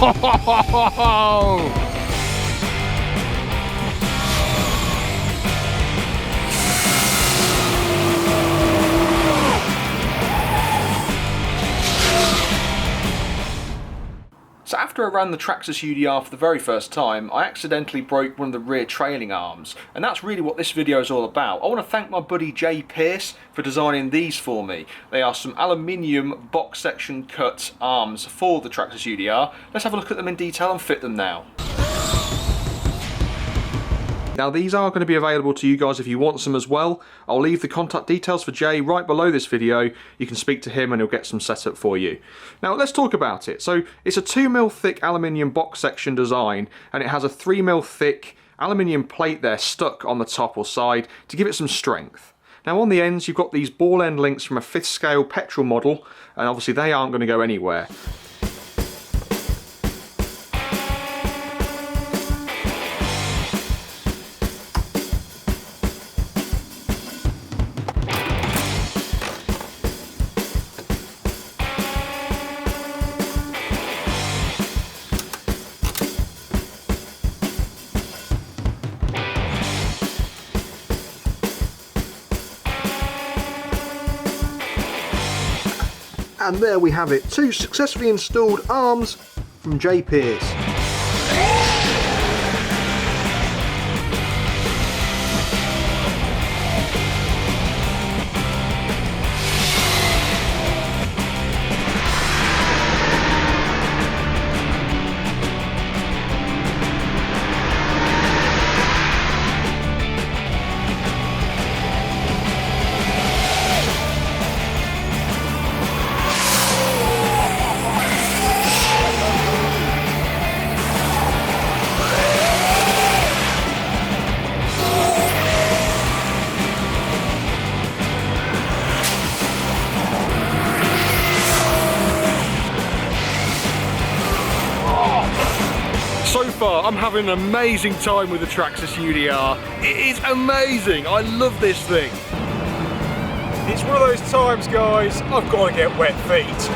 So after I ran the Traxxas UDR for the very first time, I accidentally broke one of the rear trailing arms, and that's really what this video is all about. I want to thank my buddy Jay Pierce for designing these for me. They are some aluminium box section cut arms for the Traxxas UDR. Let's have a look at them in detail and fit them now. Now these are going to be available to you guys if you want some as well. I'll leave the contact details for Jay right below this video. You can speak to him and he'll get some set up for you. Now let's talk about it. So it's a 2mm thick aluminium box section design, and it has a 3mm thick aluminium plate there stuck on the top or side to give it some strength. Now on the ends you've got these ball end links from a 5th scale petrol model, and obviously they aren't going to go anywhere. And there we have it, 2 successfully installed arms from Jay Pierce. So far, I'm having an amazing time with the Traxxas UDR. It is amazing. I love this thing. It's one of those times, guys, I've got to get wet feet.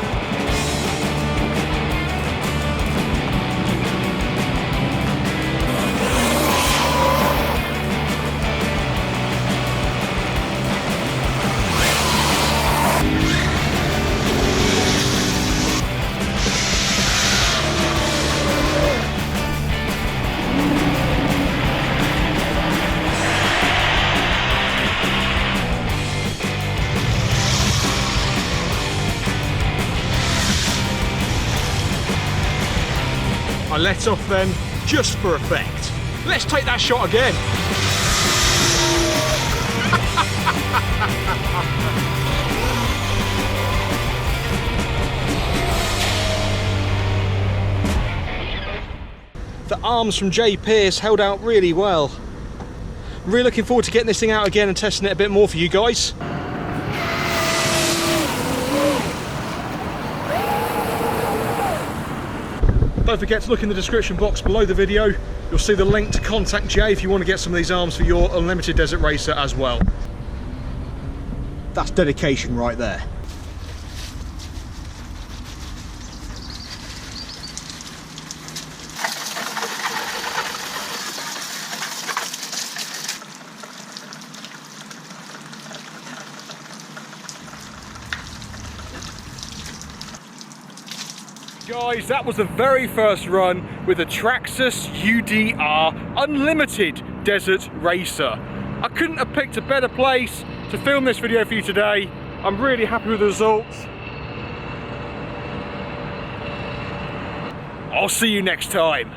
I let off then, just for effect. Let's take that shot again. The arms from Jay Pierce held out really well. I'm really looking forward to getting this thing out again and testing it a bit more for you guys. Don't forget to look in the description box below the video. You'll see the link to contact Jay if you want to get some of these arms for your Unlimited Desert Racer as well. That's dedication right there. Guys, that was the very first run with the Traxxas UDR Unlimited Desert Racer. I couldn't have picked a better place to film this video for you today. I'm really happy with the results. I'll see you next time.